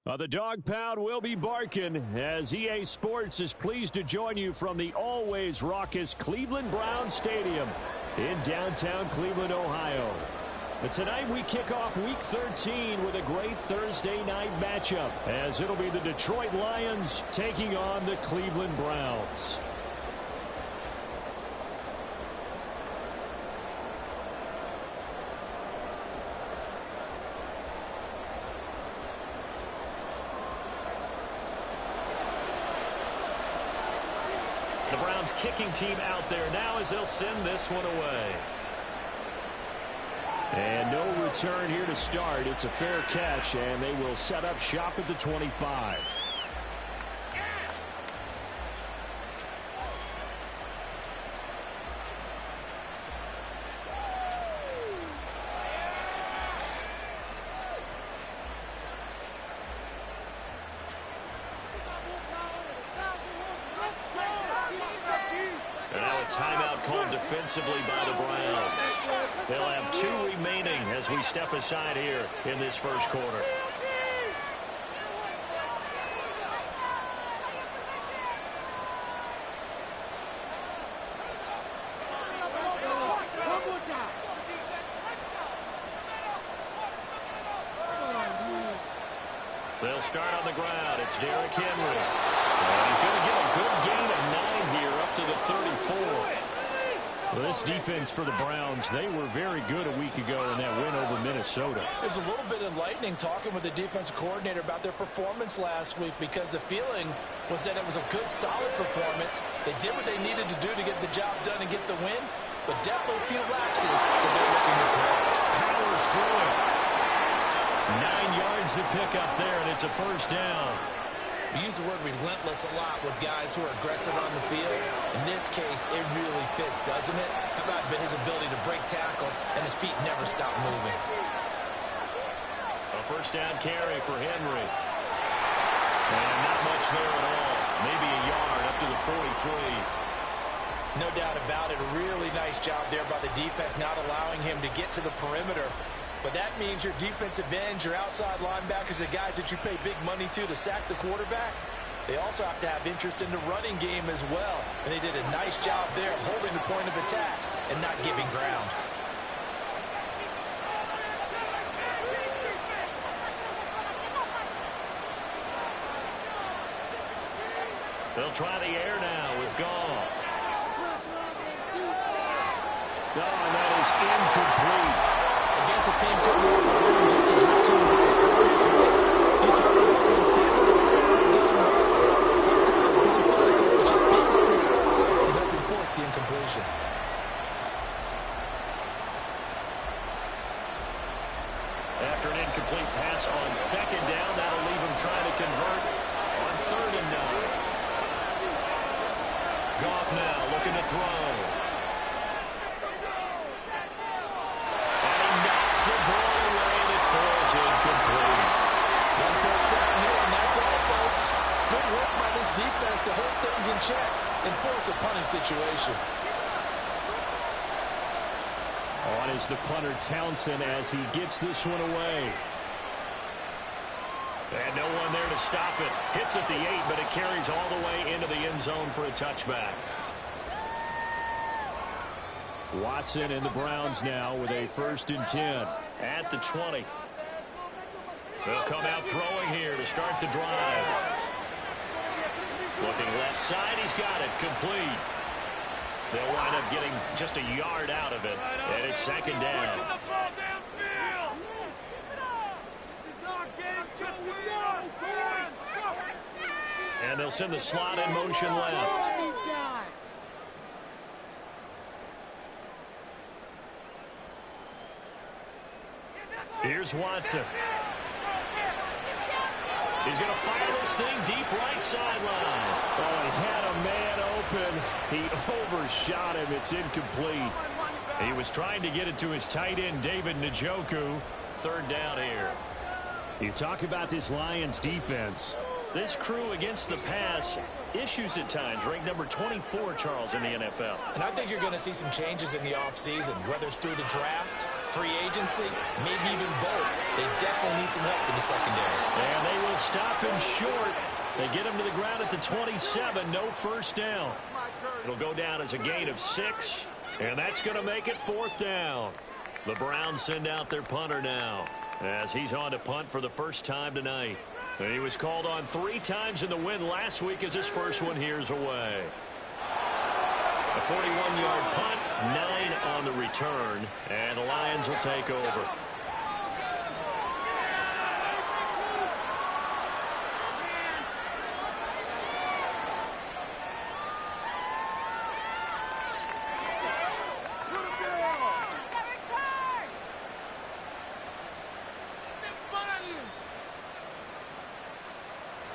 The dog pound will be barking as EA Sports is pleased to join you from the always raucous Cleveland Browns Stadium in downtown Cleveland, Ohio. But tonight we kick off Week 13 with a great Thursday night matchup as it'll be the Detroit Lions taking on the Cleveland Browns. The Browns kicking team out there now as they'll send this one away. And no return here to start. It's a fair catch, and they will set up shop at the 25. Timeout called defensively by the Browns. They'll have 2 remaining as we step aside here in this first quarter. They'll start on the ground. It's Derrick Henry. And he's going to get a good gain of 9 here up to the 34. Well, this defense for the Browns, they were very good a week ago in that win over Minnesota. It was a little bit enlightening talking with the defensive coordinator about their performance last week because the feeling was that it was a good, solid performance. They did what they needed to do to get the job done and get the win, but definitely a few lapses that they're looking to correct. Powers through it. 9 yards to pick up there, and it's a first down. We use the word relentless a lot with guys who are aggressive on the field. In this case, it really fits, doesn't it? How about his ability to break tackles and his feet never stop moving? A first down carry for Henry. And not much there at all. Maybe a yard up to the 43. No doubt about it. A really nice job there by the defense, not allowing him to get to the perimeter. But that means your defensive ends, your outside linebackers, the guys that you pay big money to sack the quarterback, they also have to have interest in the running game as well. And they did a nice job there of holding the point of attack and not giving ground. They'll try the air now with Goff. Oh, and that is incomplete. Against a team coming over the room just as your team did this week. You talk about being physical. Sometimes being physical is just being on the spot and helping force the incompletion. After an incomplete pass on second down, that'll leave him trying to convert on 3rd and 9. Goff now looking to throw. The ball away and it falls incomplete. One first down here, and that's all, folks. Good work by this defense to hold things in check and force a punting situation. On is the punter Townsend as he gets this one away. And no one there to stop it. Hits at the 8, but it carries all the way into the end zone for a touchback. Watson and the Browns now with a 1st and 10. At the 20. They'll come out throwing here to start the drive. Looking left side, he's got it complete. They'll wind up getting just a yard out of it, and it's 2nd down. And they'll send the slot in motion left. Here's Watson. He's going to fire this thing deep right sideline. Oh, he had a man open. He overshot him. It's incomplete. He was trying to get it to his tight end, David Njoku. 3rd down here. You talk about this Lions defense. This crew against the pass issues at times, ranked number 24, Charles, in the NFL. And I think you're going to see some changes in the offseason, whether it's through the draft, free agency, maybe even both. They definitely need some help in the secondary. And they will stop him short. They get him to the ground at the 27, no first down. It'll go down as a gain of 6, and that's going to make it 4th down. The Browns send out their punter now, as he's on to punt for the first time tonight. And he was called on 3 times in the win last week as his first one here's away. A 41-yard punt, 9 on the return, and the Lions will take over.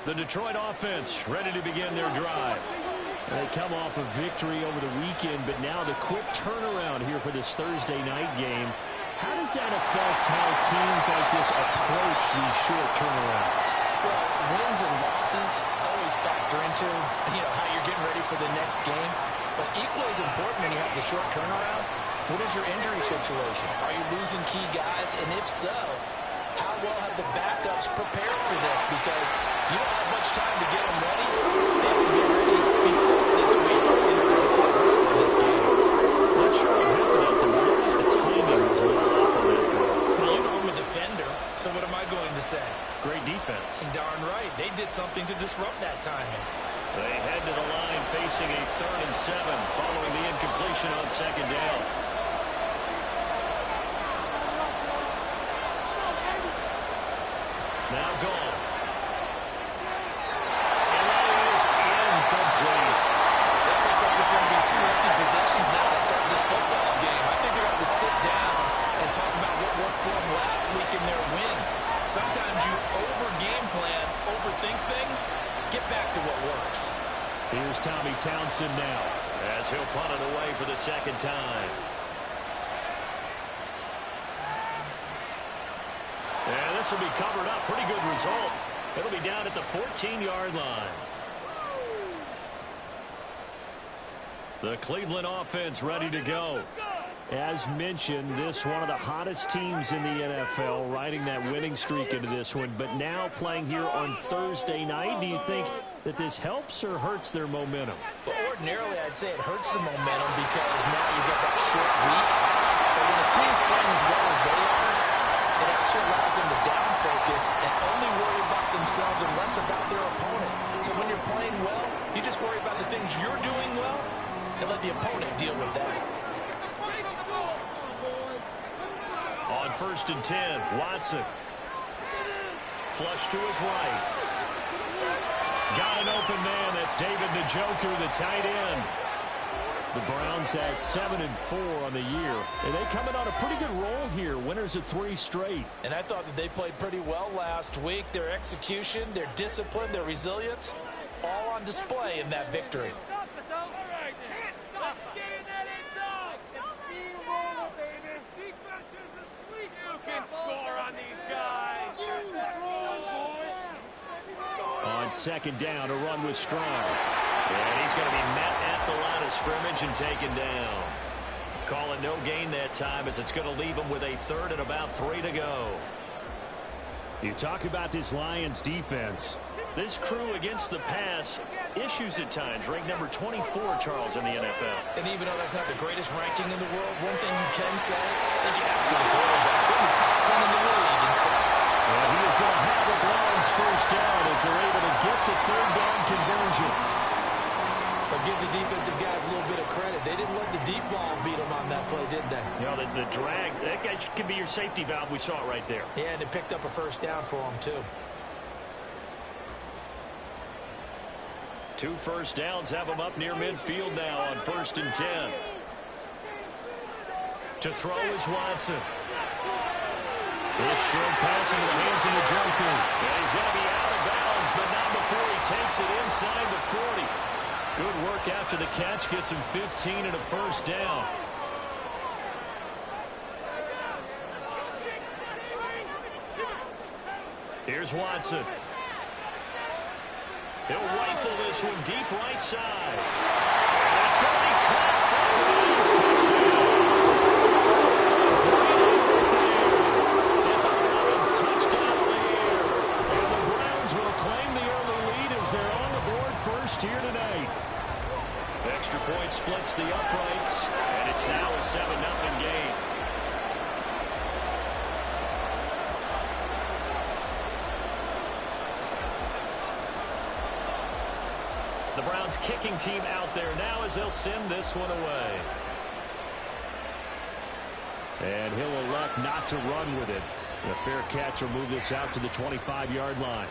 The Detroit offense ready to begin their drive. They come off a victory over the weekend, but now the quick turnaround here for this Thursday night game. How does that affect how teams like this approach these short turnarounds? Well, wins and losses always factor into how you're getting ready for the next game. But equally as important when you have the short turnaround, what is your injury situation? Are you losing key guys? And if so, how well have the backups prepared for this? Because you don't have much time to get them ready. They have to be ready before this week in order to play well in this game. Not sure what happened out there. I think the timing was a little off on that throw. Well, I'm a defender, so what am I going to say? Great defense. Darn right. They did something to disrupt that timing. They head to the line facing a 3rd and 7 following the incompletion on 2nd down. Now gone. And that is incomplete. That looks like there's going to be 2 empty possessions now to start this football game. I think they're going to have to sit down and talk about what worked for them last week in their win. Sometimes you over-game plan, overthink things. Get back to what works. Here's Tommy Townsend now, as he'll punt it away for the 2nd time. And this will be covered up. Pretty good result. It'll be down at the 14-yard line. The Cleveland offense ready to go. As mentioned, this one of the hottest teams in the NFL, riding that winning streak into this one, but now playing here on Thursday night. Do you think that this helps or hurts their momentum? Well, ordinarily, I'd say it hurts the momentum because now you get that short week. But when a team's playing as well as they are, it actually allows them to down focus and only worry about themselves and less about their opponent. So when you're playing well, you just worry about the things you're doing well and let the opponent deal with that. On 1st and 10, Watson. Flush to his right. Got an open man. That's David Njoku, the tight end. The Browns at 7-4 on the year. And they coming on a pretty good roll here. Winners of 3 straight. And I thought that they played pretty well last week. Their execution, their discipline, their resilience, all on display in that victory. On 2nd down, a run with Strong. And he's going to be met at the line of scrimmage and taken down. Call it no gain that time as it's going to leave him with a 3rd and about 3 to go. You talk about this Lions defense. This crew against the pass, issues at times, ranked number 24, Charles, in the NFL. And even though that's not the greatest ranking in the world, one thing you can say, they get after the quarterback. They're in the top 10 in the league in sacks. Well, he is going to have the Browns first down as they're able to get the 3rd down conversion. But give the defensive guys a little bit of credit. They didn't let the deep ball beat them on that play, did they? You know, the drag, that guy could be your safety valve. We saw it right there. Yeah, and it picked up a first down for them, too. 2 first downs have them up near midfield now on 1st and 10. To throw is Watson. This short pass into the hands of Njoku. And he's going to be out of bounds, but not before he takes it inside the 40. Good work after the catch. Gets him 15 and a first down. Here's Watson. He'll rifle this one deep right side. And it's going to be caught for a Lions touchdown. Great effort there. His 11th touchdown of the year. And the Browns will claim the early lead as they're on the board first here tonight. Extra point splits the uprights, and it's now a 7-0 game. The Browns kicking team out there now as they'll send this one away. And he'll elect not to run with it. A fair catch will move this out to the 25-yard line.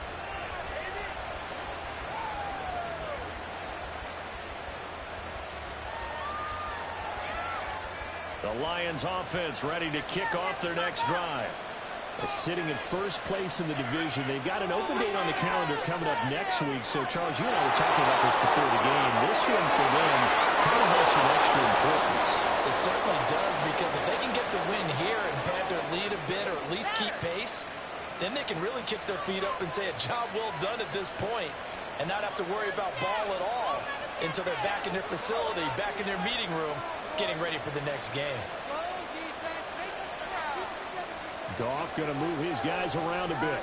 The Lions offense ready to kick off their next drive. Sitting in first place in the division. They've got an open date on the calendar coming up next week. So, Charles, you and I were talking about this before the game. This one for them kind of has some extra importance. It certainly does, because if they can get the win here and pad their lead a bit or at least keep pace, then they can really kick their feet up and say a job well done at this point and not have to worry about ball at all until they're back in their facility, back in their meeting room, getting ready for the next game. Goff going to move his guys around a bit.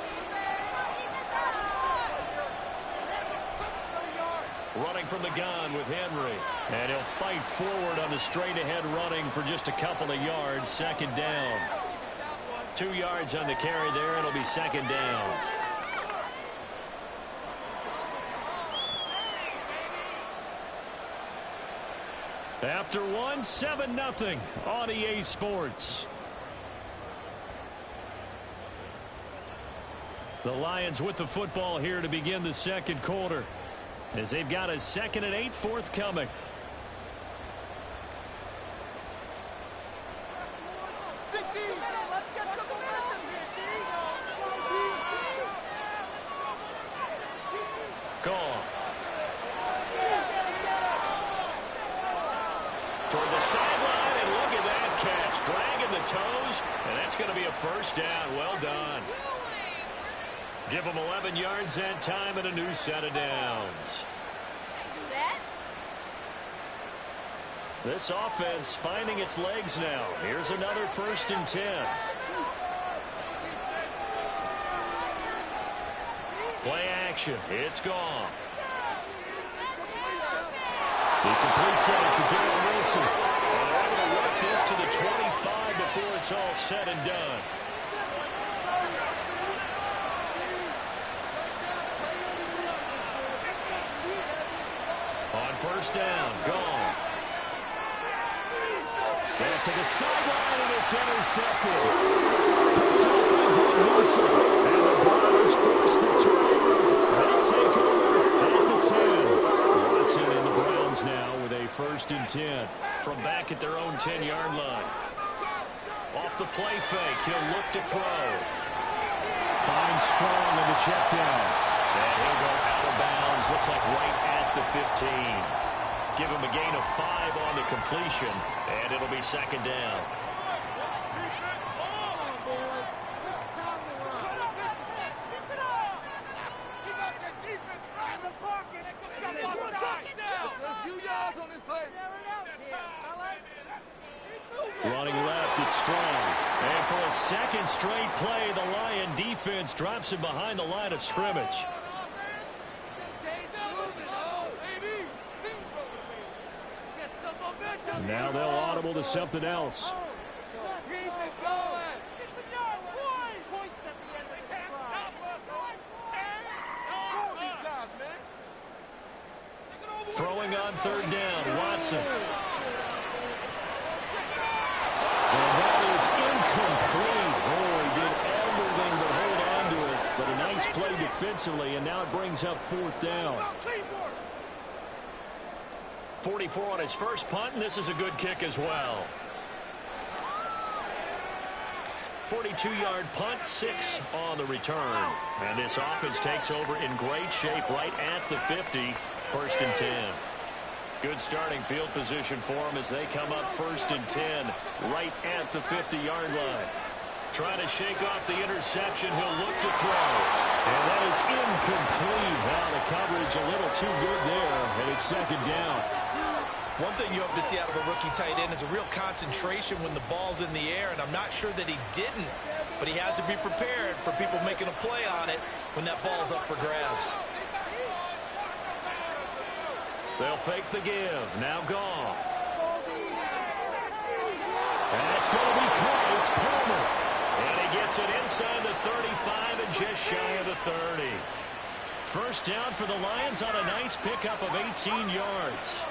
Running from the gun with Henry. And he'll fight forward on the straight-ahead running for just a couple of yards. Second down. 2 yards on the carry there. It'll be second down. After one, 7-0 on EA Sports. The Lions with the football here to begin the second quarter, as they've got a 2nd and 8 forthcoming. Gone. Toward the sideline, and look at that catch. Dragging the toes, and that's going to be a first down. Well done. Give them 11 yards that time and a new set of downs. This offense finding its legs now. Here's another 1st and 10. Play action. It's gone. He completes that to Garrett Wilson. And they're able to work this to the 25 before it's all said and done. On first down, gone. Get to the sideline, and it's intercepted. Picked up by Van Wilson. And the Browns force the turnover. They take over at the 10. Watson and the Browns now with a 1st and 10. From back at their own 10-yard line. Off the play fake, he'll look to throw. Finds Strong in the check down. And he'll go out of bounds. Looks like right at the 15. Give him a gain of 5 on the completion, and it'll be second down. Running left, it's Strong. And for a second straight play, the Lion defense drops him behind the line of scrimmage. Now they'll audible to something else. Throwing on 3rd down, Watson. And that is incomplete. Oh, he did everything but hold on to it. But a nice play defensively, and now it brings up 4th down. 44 on his first punt, and this is a good kick as well. 42-yard punt, 6 on the return. And this offense takes over in great shape right at the 50, 1st and 10. Good starting field position for them as they come up 1st and 10 right at the 50-yard line. Trying to shake off the interception. He'll look to throw. And that is incomplete. Well, the coverage a little too good there, and it's second down. One thing you hope to see out of a rookie tight end is a real concentration when the ball's in the air, and I'm not sure that he didn't, but he has to be prepared for people making a play on it when that ball's up for grabs. They'll fake the give. Now Goff. That's going to be caught. It's Palmer. And he gets it inside the 35 and just shy of the 30. First down for the Lions on a nice pickup of 18 yards.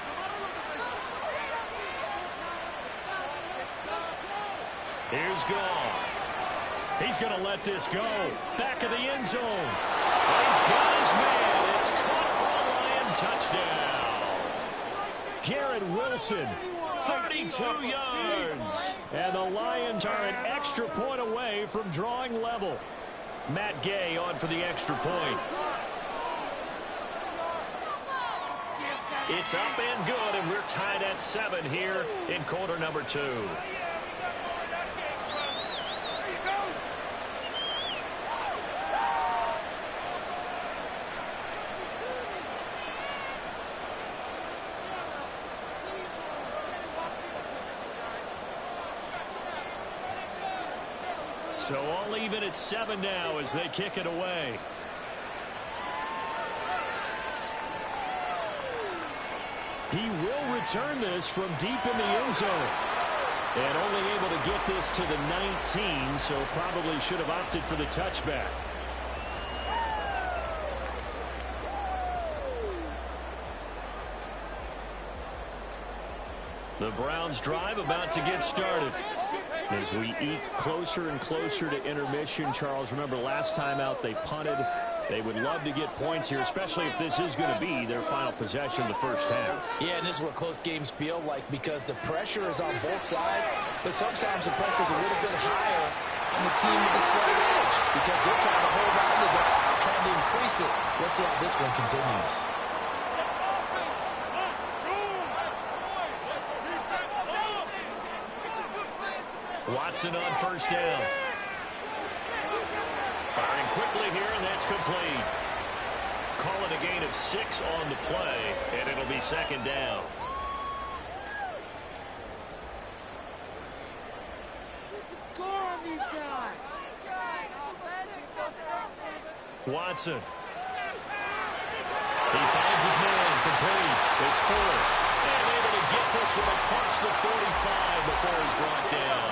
Here's Goff. He's going to let this go. Back of the end zone. He's got his man. It's caught for a Lion touchdown. Garrett Wilson, 32 yards. and the Lions are an extra point away from drawing level. Matt Gay on for the extra point. It's up and good, and we're tied at 7 here in quarter number 2. So all even at 7 now as they kick it away. He will return this from deep in the end zone. And only able to get this to the 19, so probably should have opted for the touchback. The Browns drive about to get started. As we eat closer and closer to intermission, Charles, remember last time out they punted. They would love to get points here, especially if this is going to be their final possession of the first half. Yeah, and this is what close games feel like because the pressure is on both sides, but sometimes the pressure is a little bit higher on the team with the slight edge because they're trying to hold on to that, trying to increase it. Let's see how this one continues. Watson on first down. Firing quickly here, and that's complete. Calling a gain of 6 on the play, and it'll be second down. Score on these guys. Watson. He finds his man, complete. It's 4. And able to get this one across the 45 before he's brought down.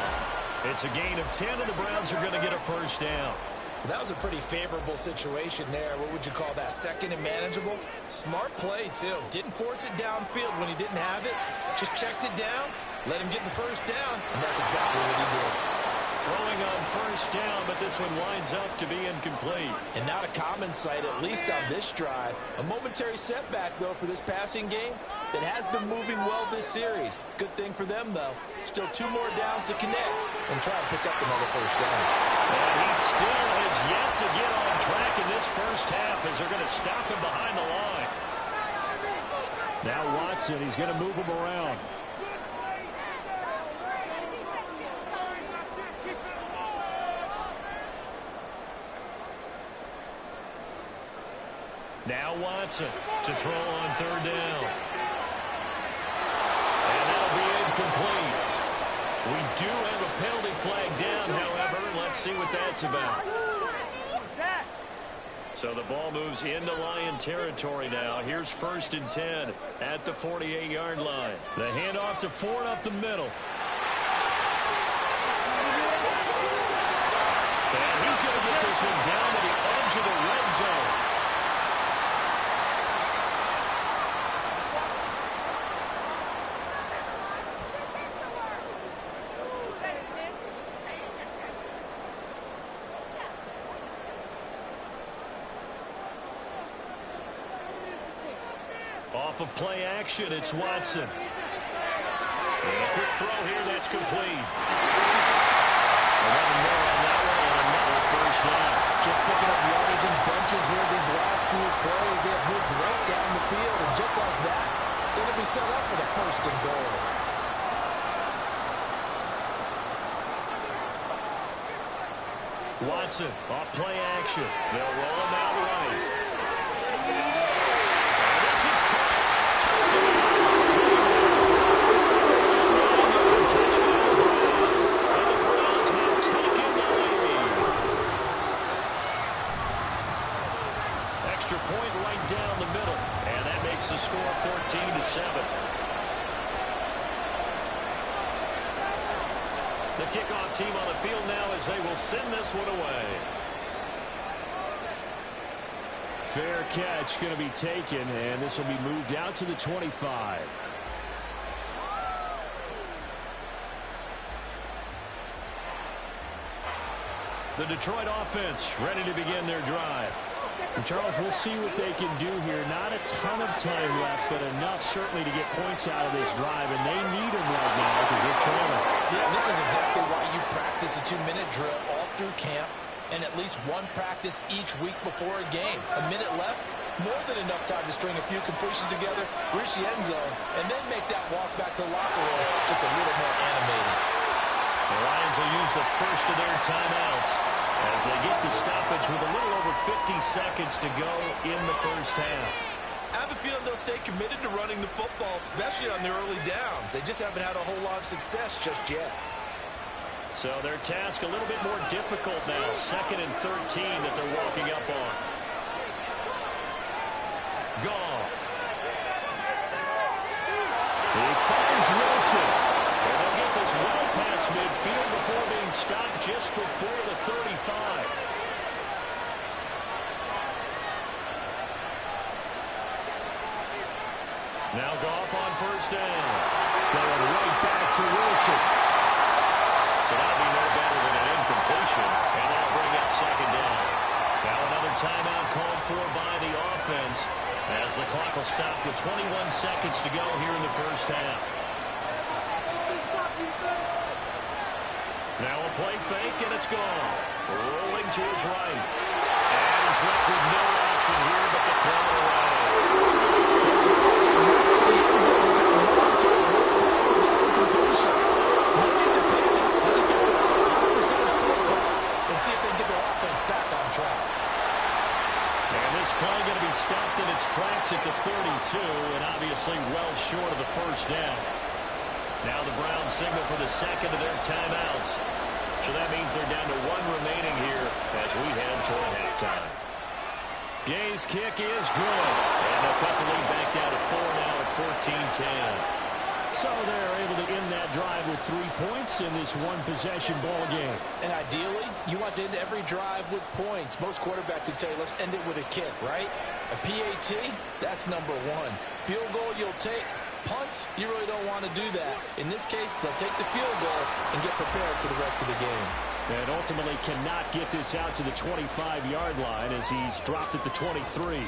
It's a gain of 10, and the Browns are going to get a first down. That was a pretty favorable situation there. What would you call that? Second and manageable? Smart play, too. Didn't force it downfield when he didn't have it. Just checked it down, let him get the first down, and that's exactly what he did. Throwing on first down, but this one winds up to be incomplete. And not a common sight, at least on this drive. A momentary setback, though, for this passing game that has been moving well this series. Good thing for them, though. Still 2 more downs to connect and try to pick up another first down. And he still has yet to get on track in this first half as they're going to stop him behind the line. Now Watson, he's going to move him around. Now Watson to throw on third down. And that'll be incomplete. We do have a penalty flag down, however. Let's see what that's about. So the ball moves into Lion territory now. Here's first and 10 at the 48-yard line. The handoff to Ford up the middle. And he's going to get this one down to the edge of the red zone. Off of play action, it's Watson. And a quick throw here, that's complete. 11 more on that one, and another first down. Just picking up yardage and bunches here these last few plays. They have moved right down the field, and just like that, they're going to be set up for the first and goal. Watson off play action. They'll roll him out right. This is caught. Touchdown. And the Browns have taken the lead. Extra point right down the middle. And that makes the score 14-7. The kickoff team on the field now as they will send this one away. Fair catch going to be taken, and this will be moved out to the 25. The Detroit offense ready to begin their drive. And Charles, we'll see what they can do here. Not a ton of time left, but enough certainly to get points out of this drive, and they need them right now because they're trailing. Yeah, this is exactly why you practice a 2-minute drill all through camp and at least one practice each week before a game. A minute left, more than enough time to string a few completions together, reach the end zone, and then make that walk back to the locker room just a little more animated. The Lions will use the first of their timeouts as they get the stoppage with a little over 50 seconds to go in the first half. I have a feeling they'll stay committed to running the football, especially on their early downs. They just haven't had a whole lot of success just yet. So their task a little bit more difficult now. 2nd and 13 that they're walking up on. Goff. He finds Wilson. And they'll get this well past midfield before being stopped just before the 35. Now Goff on first down. Going right back to Wilson. So that'll be no better than an incompletion. And that'll bring up 2nd down. Now another timeout called for by the offense as the clock will stop with 21 seconds to go here in the first half. Now a play fake, and it's gone. Rolling to his right. And he's left with no option here but to throw it away. See if they can get their offense back on track. And this play going to be stopped in its tracks at the 32, and obviously well short of the first down. Now the Browns signal for the second of their timeouts. So that means they're down to 1 remaining here as we head toward halftime. Gay's kick is good. And they'll cut the lead back down to 4 now at 14-10. So they're able to end that drive with 3 points in this one-possession ball game. And ideally, you want to end every drive with points. Most quarterbacks would tell you, let's end it with a kick, right? A PAT, that's number 1. Field goal you'll take. Punts, you really don't want to do that. In this case, they'll take the field goal and get prepared for the rest of the game. And ultimately cannot get this out to the 25-yard line as he's dropped at the 23.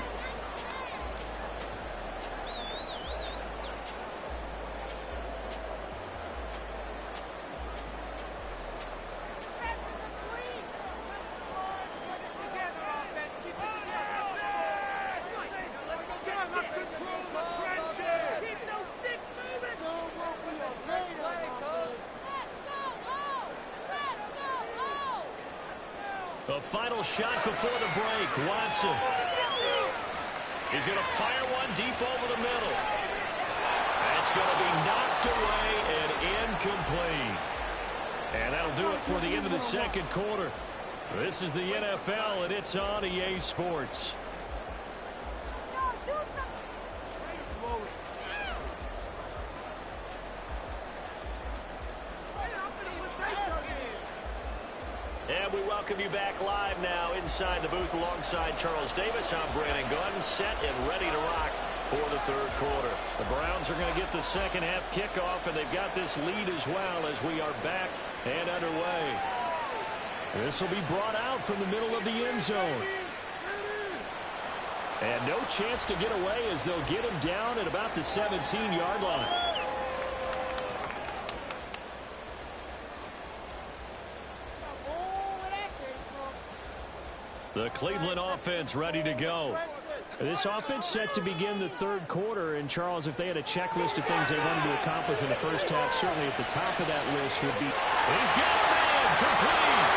The final shot before the break. Watson. He's going to fire one deep over the middle. That's going to be knocked away and incomplete. And that'll do it for the end of the second quarter. This is the NFL, and it's on EA Sports. And we welcome you back live now inside the booth alongside Charles Davis. I'm Brandon Gunn, set and ready to rock for the third quarter. The Browns are going to get the second half kickoff, and they've got this lead as well as we are back and underway. This will be brought out from the middle of the end zone. And no chance to get away as they'll get him down at about the 17-yard line. The Cleveland offense ready to go. This offense set to begin the third quarter. And, Charles, if they had a checklist of things they wanted to accomplish in the first half, certainly at the top of that list would be... He's got a man complete.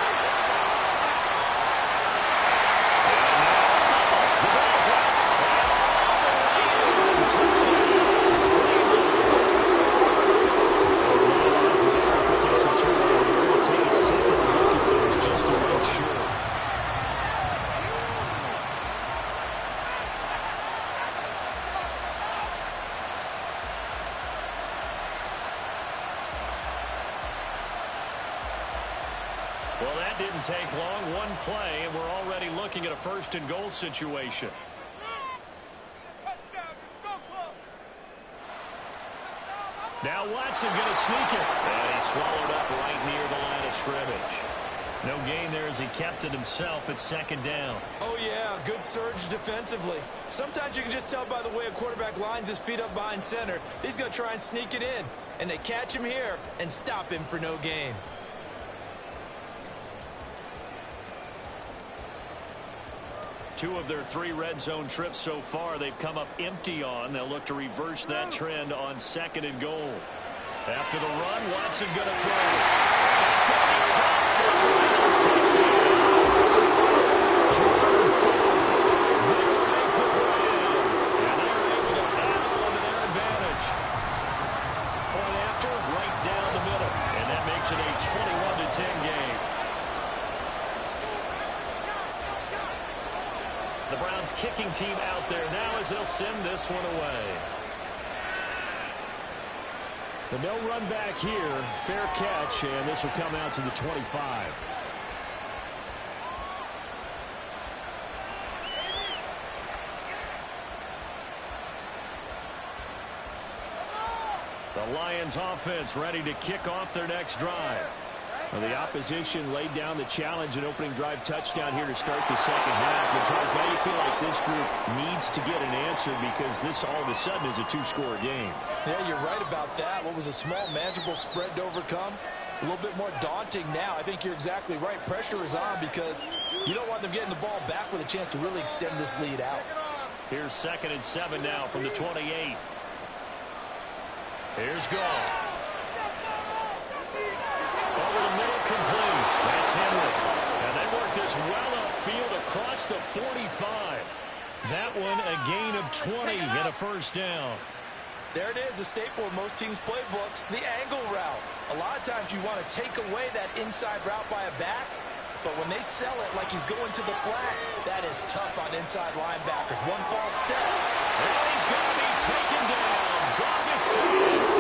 Well, that didn't take long. One play, and we're already looking at a first-and-goal situation. Now Watson going to sneak it. And he swallowed up right near the line of scrimmage. No gain there as he kept it himself at second down. Oh, yeah, good surge defensively. Sometimes you can just tell by the way a quarterback lines his feet up behind center. He's going to try and sneak it in. And they catch him here and stop him for no gain. Two of their 3 red zone trips so far they've come up empty on. They'll look to reverse that trend on second and goal. After the run, Watson going to throw it. It's going to be caught for a Browns touchdown. Jordan Fuller, they'll make the play. And they're able to add on to their advantage. Point after, right down the middle. And that makes it a 21-10 game. The Browns kicking team out there now as they'll send this one away. The no run back here, fair catch, and this will come out to the 25. The Lions offense ready to kick off their next drive. Well, the opposition laid down the challenge and opening drive touchdown here to start the second half. And Charles, now you feel like this group needs to get an answer because this all of a sudden is a 2-score game. Yeah, you're right about that. What was a small, manageable spread to overcome? A little bit more daunting now. I think you're exactly right. Pressure is on because you don't want them getting the ball back with a chance to really extend this lead out. Here's 2nd and 7 now from the 28. Here's Goff. Over the middle, complete. That's Henry. And they work this well upfield across the 45. That one a gain of 20 and a first down. There it is, a staple of most teams' playbooks, the angle route. A lot of times you want to take away that inside route by a back, but when they sell it like he's going to the flat, that is tough on inside linebackers. One false step. And he's going to be taken down. Goff is sacked.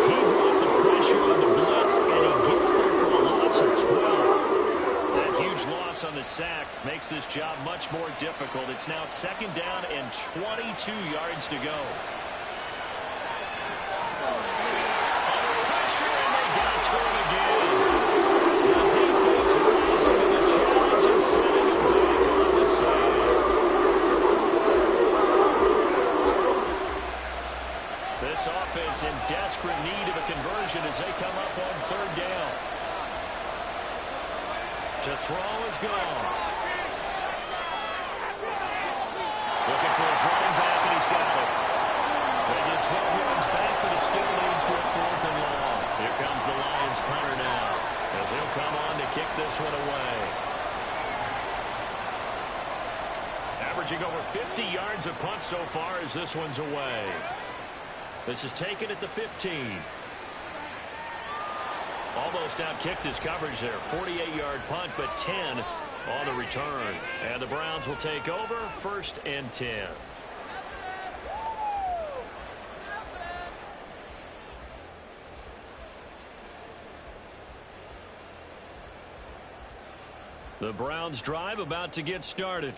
He brought the pressure on the blitz, and he gets there for a loss of 12. That huge loss on the sack makes this job much more difficult. It's now 2nd down and 22 yards to go. Under pressure, and they got to it again. The defense rising to the challenge and setting him back on the side. This offense in desperate need of a conversion as they come up on 3rd down. To throw is gone. Looking for his running back, and he's got it. They get 12 yards back, but it still leads to a 4th and long. Here comes the Lions punter now, as he'll come on to kick this one away. Averaging over 50 yards a punt so far as this one's away. This is taken at the 15. Almost outkicked his coverage there. 48-yard punt, but 10 on the return. And the Browns will take over 1st and 10. The Browns drive about to get started.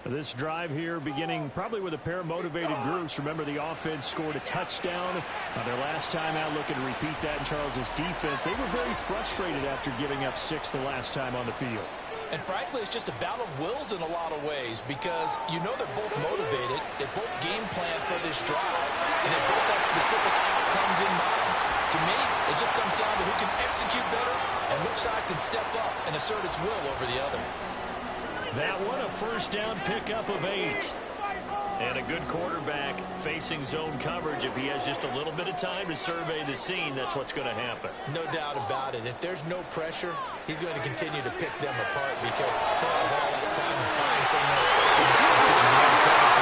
This drive here beginning probably with a pair of motivated groups. Remember, the offense scored a touchdown their last time out, looking to repeat that in Charles's defense. They were very frustrated after giving up 6 the last time on the field. And frankly, it's just a battle of wills in a lot of ways because you know they're both motivated. They both game plan for this drive, and they both have specific outcomes in mind. To me, it just comes down to who can execute better and which side can step up and assert its will over the other. That one a first down pickup of 8. And a good quarterback facing zone coverage. If he has just a little bit of time to survey the scene, that's what's going to happen. No doubt about it. If there's no pressure, he's going to continue to pick them apart because he'll have all that time to find someone for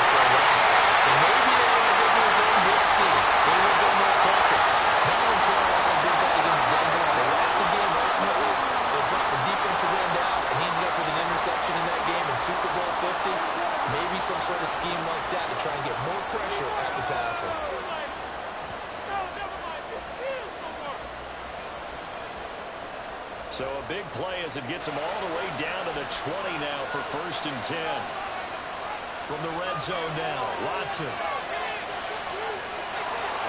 so long. So maybe they want to go to his own good scheme. Get a little bit more pressure. Remember when Carolina did that against Denver on the last game ultimately? They dropped the defensive end out, and he ended up with an interception in that game in Super Bowl 50. Maybe some sort of scheme like that to try and get more pressure at the passer. So a big play as it gets them all the way down to the 20 now for 1st and 10. From the red zone now, Watson.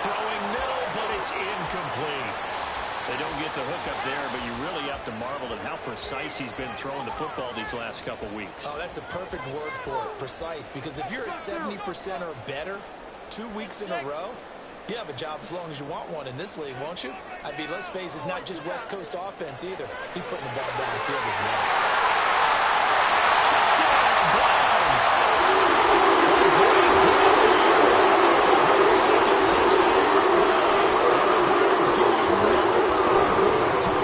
Throwing middle, but it's incomplete. They don't get the hook up there, but you really have to marvel at how precise he's been throwing the football these last couple weeks. Oh, that's a perfect word for it, precise, because if you're at 70% or better 2 weeks in a row, you have a job as long as you want one in this league, won't you? I mean, let's face it, it's not just West Coast offense either. He's putting the ball downfield as well. Touchdown, Browns! Second touchdown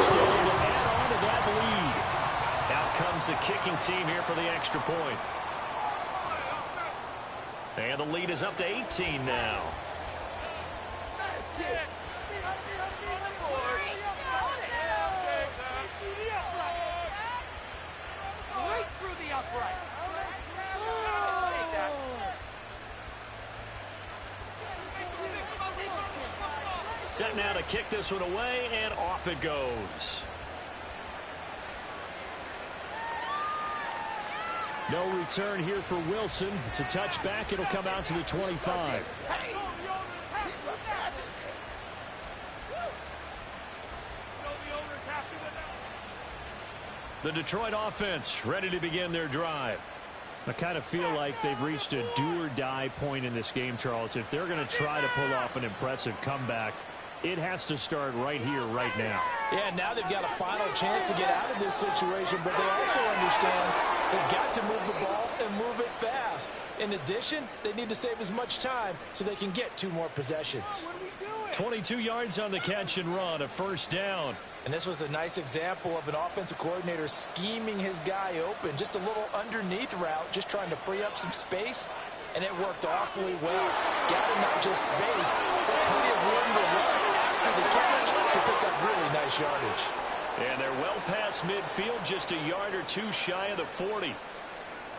to add on to that lead. Out comes the kicking team here for the extra point. And the lead is up to 18 now. Right through the uprights. Set now to kick this one away, and off it goes. No return here for Wilson. It's a touchback. It'll come out to the 25. The Detroit offense ready to begin their drive. I kind of feel like they've reached a do-or-die point in this game, Charles. If they're going to try to pull off an impressive comeback, it has to start right here, right now. Yeah, now they've got a final chance to get out of this situation, but they also understand they've got to move the ball and move it fast. In addition, they need to save as much time so they can get 2 more possessions. 22 yards on the catch and run, a 1st down. And this was a nice example of an offensive coordinator scheming his guy open. Just a little underneath route, just trying to free up some space, and it worked awfully well. Got him not just space, but plenty of room to run after the catch to pick up really nice yardage. And they're well past midfield, just a yard or 2 shy of the 40.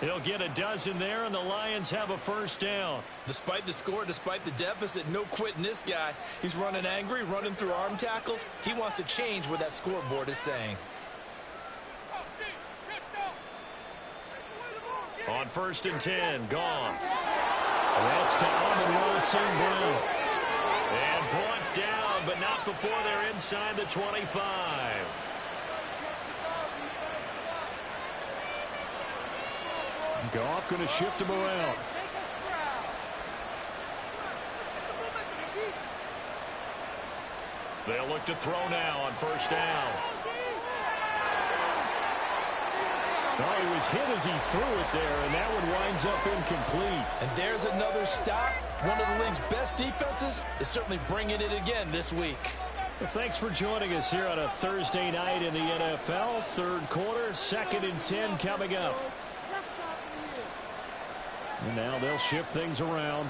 He'll get a dozen there, and the Lions have a 1st down. Despite the score, despite the deficit, no quitting this guy. He's running angry, running through arm tackles. He wants to change what that scoreboard is saying. On 1st and 10, Goff. That's to Amon-Ra St. Brown. And brought down, but not before they're inside the 25. Goff going to shift him around. They'll look to throw now on 1st down. Oh, he was hit as he threw it there, and that one winds up incomplete. And there's another stop. One of the league's best defenses is certainly bringing it again this week. Well, thanks for joining us here on a Thursday night in the NFL. 3rd quarter, 2nd and 10 coming up. And now they'll shift things around.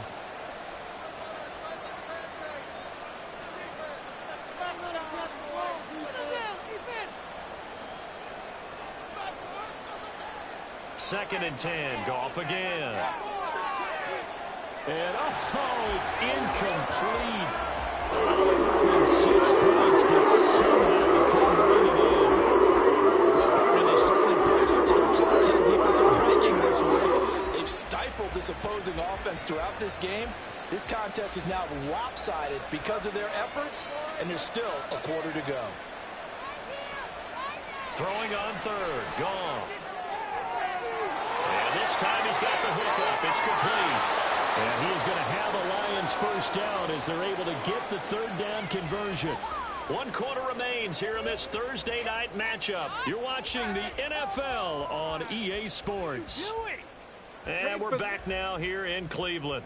Second and 10, Goff again. And, oh, it's incomplete. And 6 points, but somehow he couldn't bring it in. And they certainly played up to the top 10 defensive ranking this week. They've stifled this opposing offense throughout this game. This contest is now lopsided because of their efforts, and there's still a quarter to go. Throwing on 3rd, Goff. And this time he's got the hook up. It's complete. And he is going to have the Lions 1st down as they're able to get the 3rd down conversion. 1 quarter remains here in this Thursday night matchup. You're watching the NFL on EA Sports. And we're back now here in Cleveland.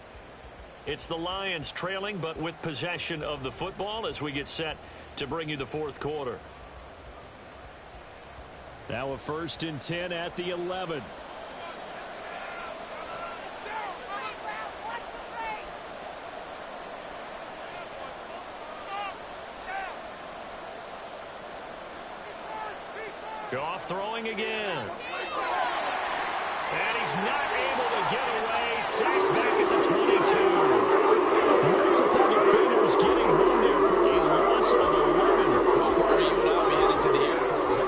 It's the Lions trailing, but with possession of the football as we get set to bring you the 4th quarter. Now a 1st and 10 at the 11. Goff throwing again. And he's not able to get away. Sacked back at the 22. Multiple defenders getting home there for a loss of 11. Well, Carter, you and I will be headed to the airport, but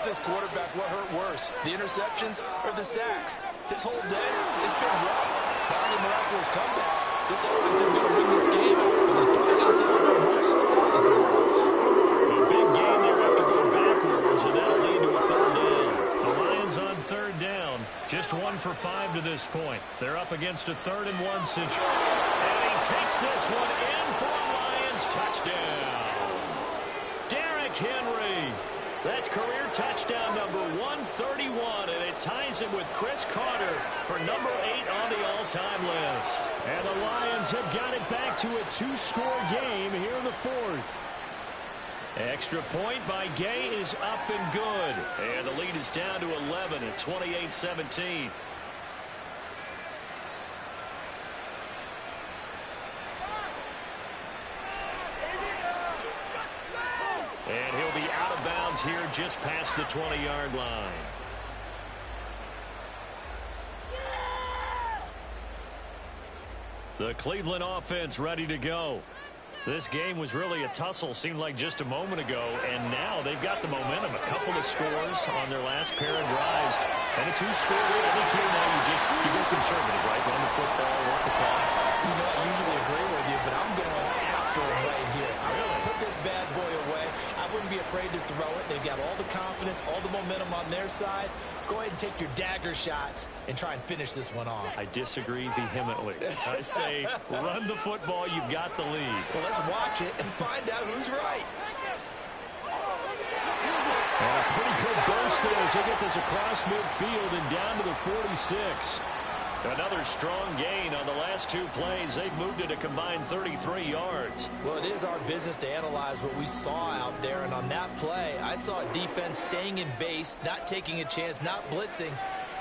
ask this quarterback what hurt worse, the interceptions or the sacks. His whole day has been rough. Not a miraculous comeback. This offense is going to win this game, but he's probably going to say what hurt most is the loss. A big game there after going backwards, and that'll lead to a third down. The Lions on third down. Just 1 for 5 to this point. They're up against a 3rd and 1 situation. And he takes this one in for a Lions touchdown. Derrick Henry. That's career touchdown number 131, and it ties him with Chris Carter for number 8 on the all-time list. And the Lions have got it back to a 2-score game here in the 4th. Extra point by Gay is up and good. And the lead is down to 11 at 28-17. And he'll be out of bounds here just past the 20-yard line. The Cleveland offense ready to go. This game was really a tussle, seemed like just a moment ago, and now they've got the momentum. A couple of scores on their last pair of drives, and a 2-score lead. I think here now you go conservative, right? Run the football, work the clock. You know, I usually agree with you, but I'm going after him right here. I'm going to put this bad boy away. I wouldn't be afraid to throw it. They've got all the confidence, all the momentum on their side. Go ahead and take your dagger shots and try and finish this one off. I disagree vehemently. I say run the football. You've got the lead. Well, let's watch it and find out who's right. And a pretty good burst there as they get this across midfield and down to the 46. Another strong gain on the last 2 plays. They've moved it a combined 33 yards. Well, it is our business to analyze what we saw out there. And on that play, I saw a defense staying in base, not taking a chance, not blitzing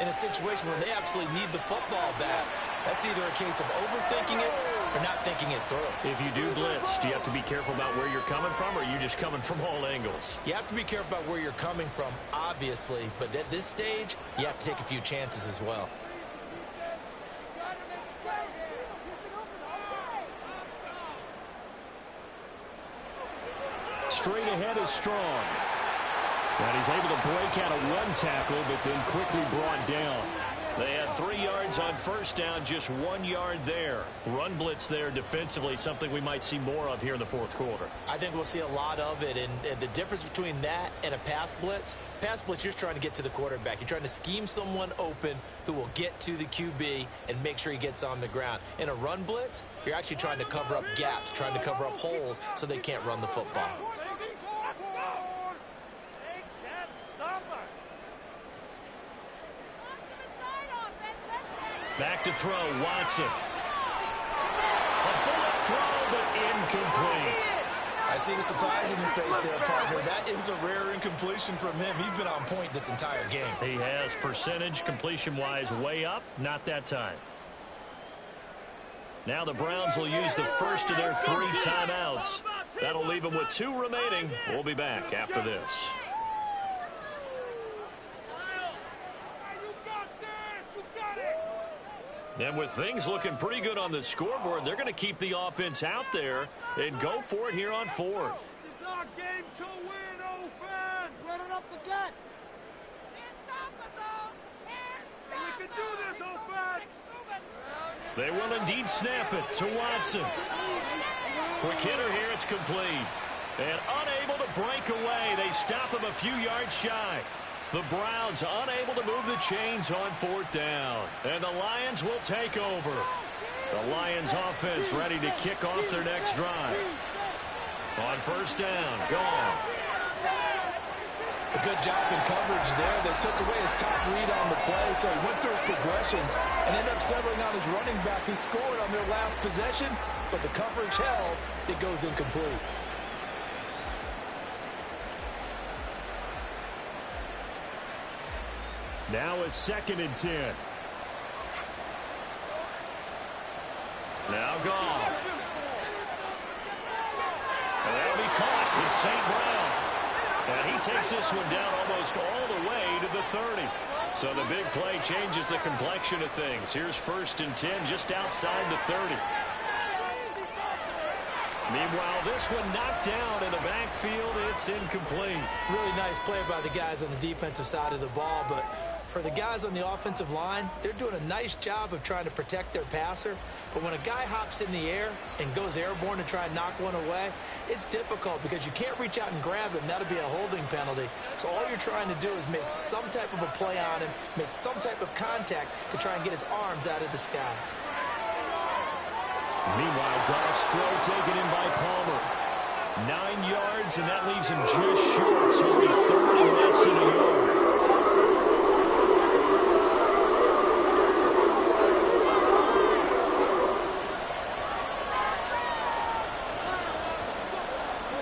in a situation where they absolutely need the football back. That's either a case of overthinking it or not thinking it through. If you do blitz, do you have to be careful about where you're coming from, or are you just coming from all angles? You have to be careful about where you're coming from, obviously. But at this stage, you have to take a few chances as well. Straight ahead is Strong. And he's able to break out of 1 tackle, but then quickly brought down. They had 3 yards on first down, just 1 yard there. Run blitz there defensively, something we might see more of here in the 4th quarter. I think we'll see a lot of it, and the difference between that and a pass blitz, you're just trying to get to the quarterback. You're trying to scheme someone open who will get to the QB and make sure he gets on the ground. In a run blitz, you're actually trying to cover up gaps, trying to cover up holes so they can't run the football. Back to throw, Watson. A bullet throw, but incomplete. I see the surprise in your face there, partner. That is a rare incompletion from him. He's been on point this entire game. He has percentage completion-wise way up, not that time. Now the Browns will use the first of their 3 timeouts. That'll leave them with 2 remaining. We'll be back after this. And with things looking pretty good on the scoreboard, they're going to keep the offense out there and go for it here on 4th. This is our game to win, offense. Run it up the gut. Can't stop us, we can do this, offense. They will indeed snap it to Watson. Quick hitter here, it's complete. And unable to break away. They stop him a few yards shy. The Browns unable to move the chains on 4th down. And the Lions will take over. The Lions offense ready to kick off their next drive. On 1st down, gone. A good job in coverage there. They took away his top read on the play, so he went through his progressions and ended up settling on his running back who scored on their last possession, but the coverage held. It goes incomplete. Now a 2nd and 10. Now Goff. And that'll be caught with St. Brown. And he takes this one down almost all the way to the 30. So the big play changes the complexion of things. Here's 1st and 10 just outside the 30. Meanwhile, this one knocked down in the backfield. It's incomplete. Really nice play by the guys on the defensive side of the ball, but for the guys on the offensive line, they're doing a nice job of trying to protect their passer. But when a guy hops in the air and goes airborne to try and knock one away, it's difficult because you can't reach out and grab him. That'll be a holding penalty. So all you're trying to do is make some type of a play on him, make some type of contact to try and get his arms out of the sky. Meanwhile, Goff's throw taken in by Palmer. 9 yards, and that leaves him just short, so he'll be 30 less than a yard.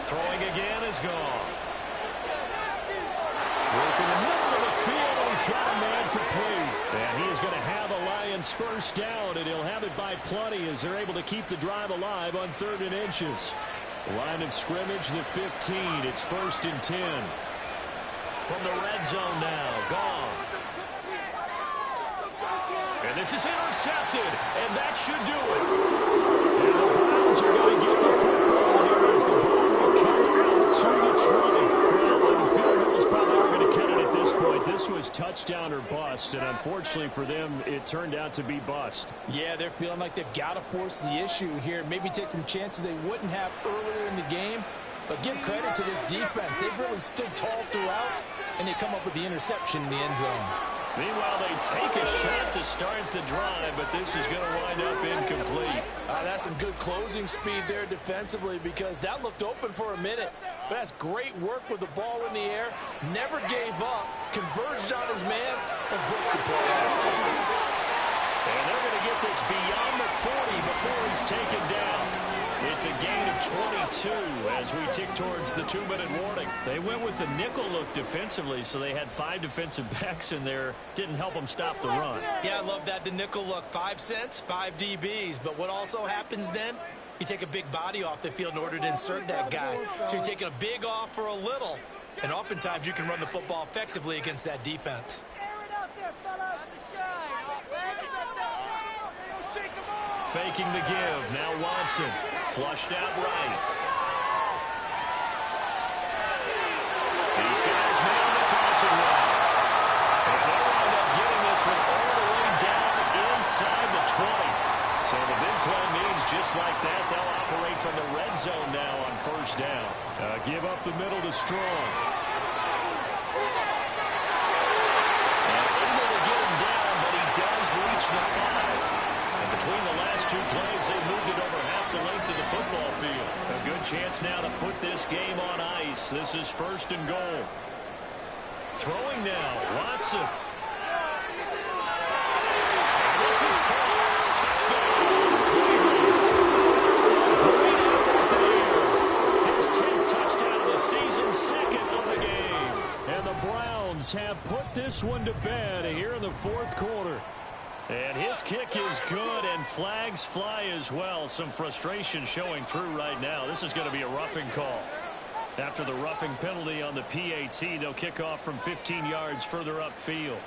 Throwing again is Goff. Working the middle of the field, and he's got a man complete. And he is going to have a Lions first down, and he'll have it by plenty as they're able to keep the drive alive on 3rd and inches. Line of scrimmage, the 15. It's 1st and 10. From the red zone now, Goff. And this is intercepted, and that should do it. And the Browns are going to get the football here as the ball will come out to the 20. Well, the field goals probably are going to cut it at this point. This was touchdown or bust, and unfortunately for them, it turned out to be bust. Yeah, they're feeling like they've got to force the issue here. Maybe take some chances they wouldn't have earlier in the game. But give credit to this defense. They've really stood tall throughout, and they come up with the interception in the end zone. Meanwhile, they take a shot to start the drive, but this is going to wind up incomplete. That's some good closing speed there defensively because that looked open for a minute. But that's great work with the ball in the air. Never gave up, converged on his man, and broke the play. And they're going to get this beyond the 40 before he's taken down. It's a gain of 22 as we tick towards the 2-minute warning. They went with the nickel look defensively, so they had 5 defensive backs in there. Didn't help them stop the run. Yeah, I love that. The nickel look, 5 cents, 5 DBs. But what also happens then, you take a big body off the field in order to insert that guy. So you're taking a big off for a little. And oftentimes you can run the football effectively against that defense. Faking the give. Now Watson. Flushed out right. These guys nailed the crossing route. And they'll wind up getting this one all the way down inside the 20. So the big play means just like that, they'll operate from the red zone now on 1st down. Give up the middle to Strong. And able to get him down, but he does reach the 5. Between the last 2 plays, they moved it over half the length of the football field. A good chance now to put this game on ice. This is 1st and goal. Throwing now, Watson. This is caught. Touchdown. Great effort there. His 10th touchdown of the season, 2nd of the game. And the Browns have put this one to bed here in the 4th quarter. And his kick is good, and flags fly as well. Some frustration showing through right now. This is going to be a roughing call. After the roughing penalty on the PAT, they'll kick off from 15 yards further upfield.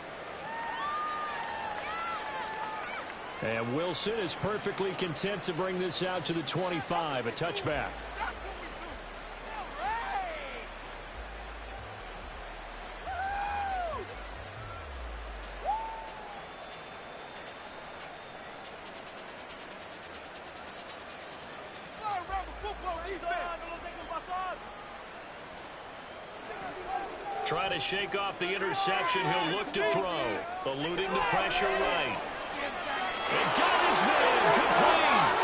And Wilson is perfectly content to bring this out to the 25, a touchback. Trying to shake off the interception. He'll look to throw. Eluding the pressure right. And got his man complete.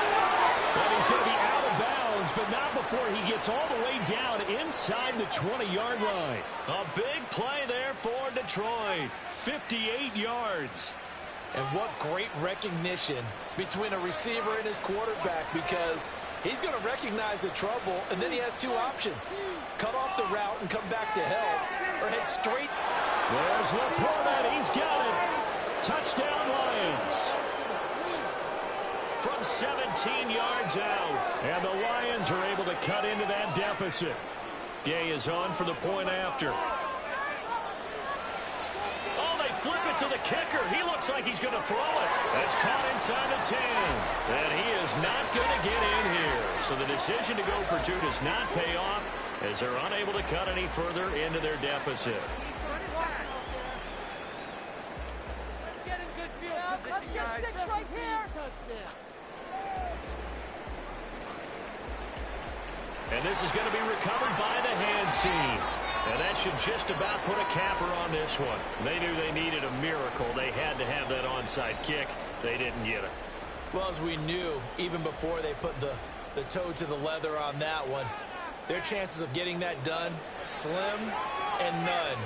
And he's going to be out of bounds, but not before he gets all the way down inside the 20-yard line. A big play there for Detroit. 58 yards. And what great recognition between a receiver and his quarterback, because he's going to recognize the trouble, and then he has 2 options. Cut off the route and come back to help, or head straight. There's Laporta, and he's got it. Touchdown, Lions. From 17 yards out. And the Lions are able to cut into that deficit. Gay is on for the point after. Oh, they flip it to the kicker. He looks like he's going to throw it. That's caught inside the 10. And he is not going to get in here. So the decision to go for two does not pay off as they're unable to cut any further into their deficit. Let's get 6 right here. And this is going to be recovered by the hands team. And that should just about put a capper on this one. They knew they needed a miracle. They had to have that onside kick. They didn't get it. Well, as we knew, even before they put the toe to the leather on that one, their chances of getting that done, slim and none.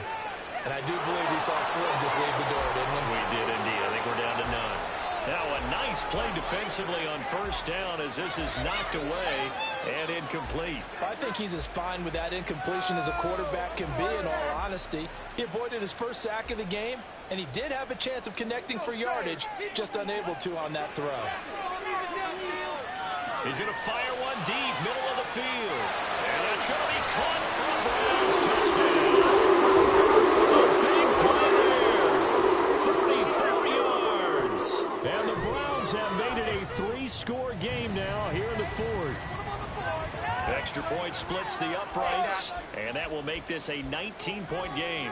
And I do believe we saw Slim just leave the door, didn't we? We did indeed. I think we're down to none. Now a nice play defensively on first down as this is knocked away and incomplete. I think he's as fine with that incompletion as a quarterback can be, in all honesty. He avoided his first sack of the game, and he did have a chance of connecting for yardage, just unable to on that throw. He's going to fire one deep, middle of the field. And that's going to be caught for a Browns touchdown. A big play there. 44 yards. And the Browns have made it a 3-score game now here in the 4th. Extra point splits the uprights, and that will make this a 19-point game.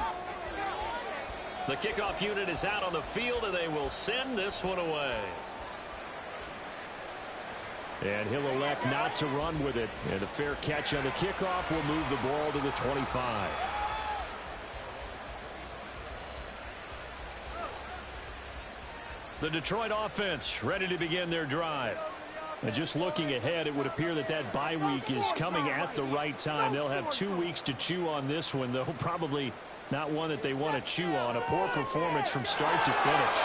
The kickoff unit is out on the field, and they will send this one away. And he'll elect not to run with it. And a fair catch on the kickoff will move the ball to the 25. The Detroit offense ready to begin their drive. And just looking ahead, it would appear that that bye week is coming at the right time. They'll have 2 weeks to chew on this one, though probably not one that they want to chew on. A poor performance from start to finish.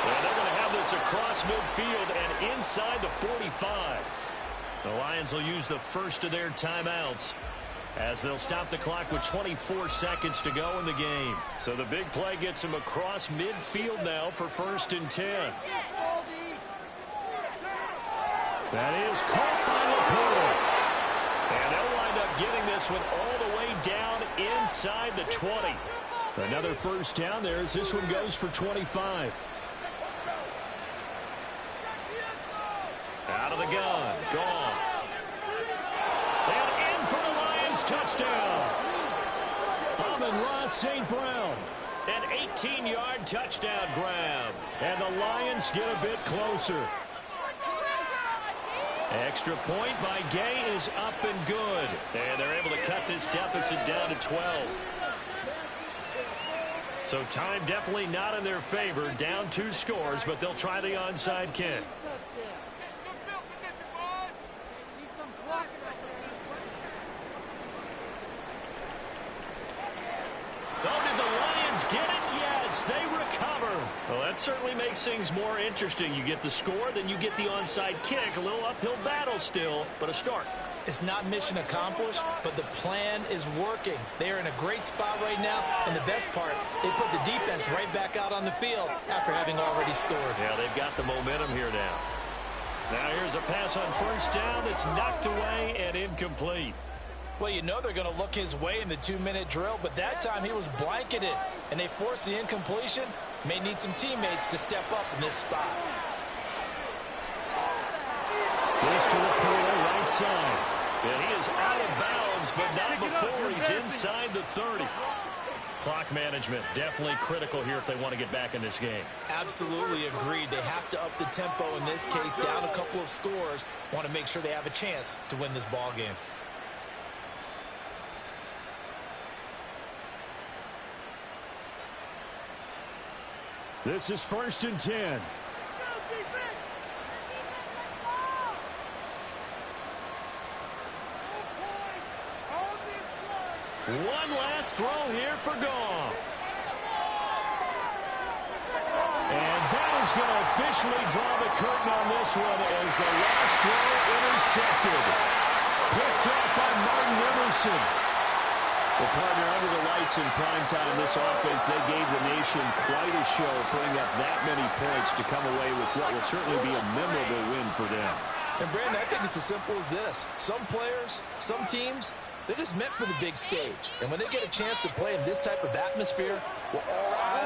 And they're going to have this across midfield and inside the 45. The Lions will use the first of their timeouts as they'll stop the clock with 24 seconds to go in the game. So the big play gets them across midfield now for 1st and 10. That is caught by Laporte. And they'll wind up getting this one all the way down inside the 20. Another first down there as this one goes for 25. Out of the gun. Goff. And in for the Lions touchdown. Amon-Ra St. Brown. An 18-yard touchdown grab. And the Lions get a bit closer. Extra point by Gay is up and good. And they're able to cut this deficit down to 12. So time definitely not in their favor. Down 2 scores, but they'll try the onside kick. Oh, did the Lions get it? Yes, they recover. Well, that certainly makes things more interesting. You get the score, then you get the onside kick. A little uphill battle still, but a start. It's not mission accomplished, but the plan is working. They are in a great spot right now, and the best part, they put the defense right back out on the field after having already scored. Yeah, they've got the momentum here now. Now here's a pass on first down that's knocked away and incomplete. Well, you know they're going to look his way in the 2-minute drill, but that time he was blanketed, and they forced the incompletion. May need some teammates to step up in this spot. Goes to Laporte, right side. And he is out of bounds, but not before he's inside the 30. Clock management definitely critical here if they want to get back in this game. Absolutely agreed. They have to up the tempo in this case, down a couple of scores. Want to make sure they have a chance to win this ball game. This is 1st and 10. One last throw here for Goff. And that is going to officially draw the curtain on this one as the last throw intercepted. Picked up by Martin Emerson. The partner under the lights in primetime, this offense, they gave the nation quite a show, putting up that many points to come away with what will certainly be a memorable win for them. And, Brandon, I think it's as simple as this. Some players, some teams, they're just meant for the big stage. And when they get a chance to play in this type of atmosphere, where all